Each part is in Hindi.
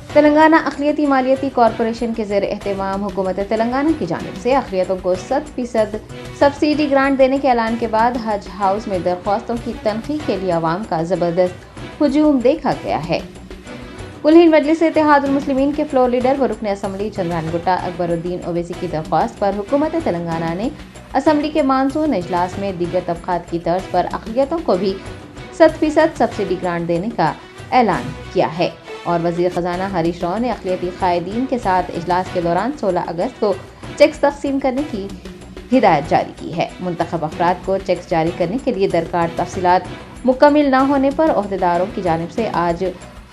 तेलंगाना अक़लियती मालियती कॉरपोरेशन के ज़ेर एहतमाम हुकूमत तेलंगाना की जानिब से अक़लियतों को 100% सब्सिडी ग्रांट देने के ऐलान के बाद हज हाउस में दरख्वास्तों की तनख़ीह के लिए अवाम का ज़बरदस्त हुजूम देखा गया है। कुल हिंद मजलिस इत्तेहादुल मुस्लिमीन के फ्लोर लीडर व रुकन असम्बली चंद्रान गुट्टा अकबरुद्दीन ओवैसी की दरख्वास्त पर हुकूमत तेलंगाना ने असम्बली के मानसून इजलास में दीगर तबक़ात की तर्ज पर अक़लियतों को भी 100% सब्सिडी ग्रांट देने का ऐलान किया है और वज़ीर ख़जाना हरीश राव ने अक़लियती क़ायदीन के साथ इजलास के दौरान 16 अगस्त को चेक्स तक़सीम करने की हिदायत जारी की है। मुंतखब अफराद को चेक्स जारी करने के लिए दरकार तफ़सीलात मुकम्मिल न होने पर ओहदेदारों की जानिब से आज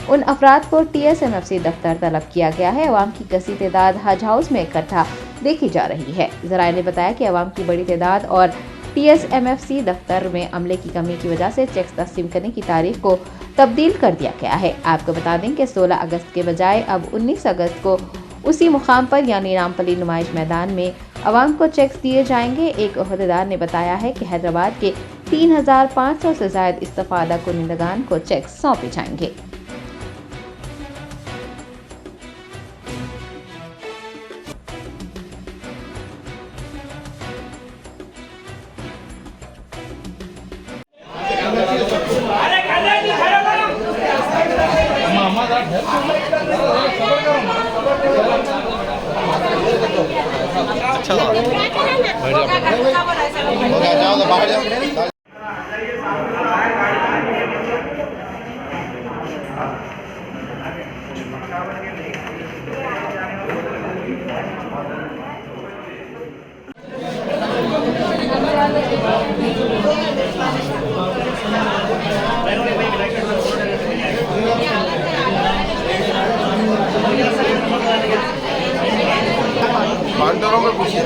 उन अफराद को TSMFC दफ्तर तलब किया गया है। अवाम की कसी तादाद हज हाउस में इकट्ठा देखी जा रही है। ज़राए ने बताया कि अवाम की बड़ी तादाद और TSMFC दफ्तर में अमले की कमी की वजह से चेक्स तक़सीम करने की तारीख को तब्दील कर दिया गया है। आपको बता दें कि 16 अगस्त के बजाय अब 19 अगस्त को उसी मुकाम पर यानी रामपली नुमाइश मैदान में अवाम को चेक्स दिए जाएंगे। एक ओहदेदार ने बताया है कि हैदराबाद के 3500 से ज़ायद इस्तिफ़ादा कुनिंदगान को चेक्स सौंपे जाएंगे। बांटरों में पूछिए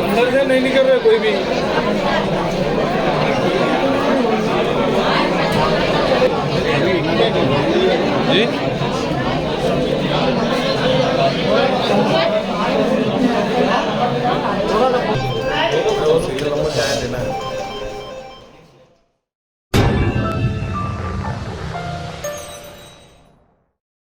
अंदर से नहीं निकल रहा कोई भी। जी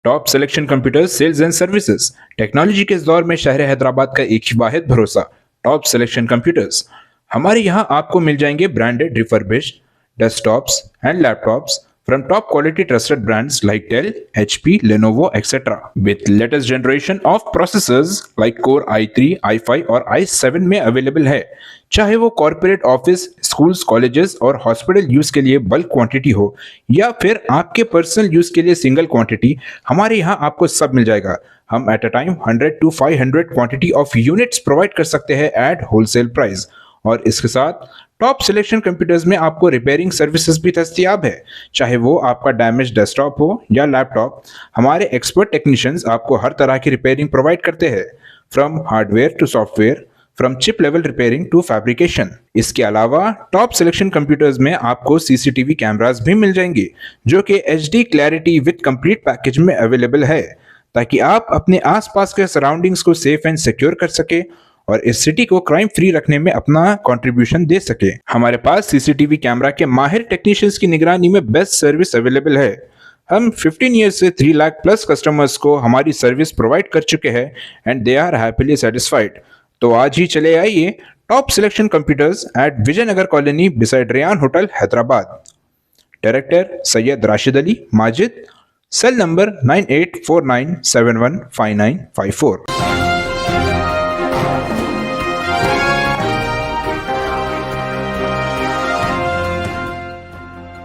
top selection computers sales and services technology के इस दौर में शहर हैदराबाद का एक ही वाहिद भरोसा टॉप सिलेक्शन कंप्यूटर्स। हमारे यहाँ आपको मिल जाएंगे branded refurbished desktops and laptops from top quality trusted brands like Dell, HP, Lenovo, etc. with latest generation of processors like Core i3, i5 और i7 में अवेलेबल है। चाहे वो कॉर्पोरेट ऑफिस, स्कूल्स, कॉलेजेस और हॉस्पिटल यूज के लिए बल्क क्वांटिटी हो या फिर आपके पर्सनल यूज के लिए सिंगल क्वांटिटी, हमारे यहाँ आपको सब मिल जाएगा। हम at a time 100 to 500 quantity of units provide कर सकते हैं एट होलसेल प्राइस और इसके साथ टॉप सिलेक्शन कंप्यूटर्स में आपको रिपेयरिंग सर्विसेज भी दस्तयाब है। चाहे वो आपका डैमेज डेस्कटॉप हो या लैपटॉप, हमारे एक्सपर्ट टेक्नीशियंस आपको हर तरह की रिपेयरिंग प्रोवाइड करते हैं, from hardware to software, from chip level repairing to fabrication. इसके अलावा टॉप सिलेक्शन कंप्यूटर्स में आपको CCTV कैमरास भी मिल जाएंगे जो कि HD clarity with complete package में अवेलेबल है, ताकि आप अपने आसपास के सराउंडिंग्स को सेफ एंड सिक्योर कर सके और इस सिटी को क्राइम फ्री रखने में अपना कंट्रीब्यूशन दे सके। हमारे पास CCTV कैमरा के माहिर टेक्नीशियंस की निगरानी में बेस्ट सर्विस अवेलेबल है। हम 15 ईयर्स से 3 लाख प्लस कस्टमर्स को हमारी सर्विस प्रोवाइड कर चुके हैं and they are happily satisfied. तो आज ही चले आइए top selection computers at Vijayanagar colony beside Ryan hotel Hyderabad. Director Syed Rashid Ali Majid, cell number 9849715954।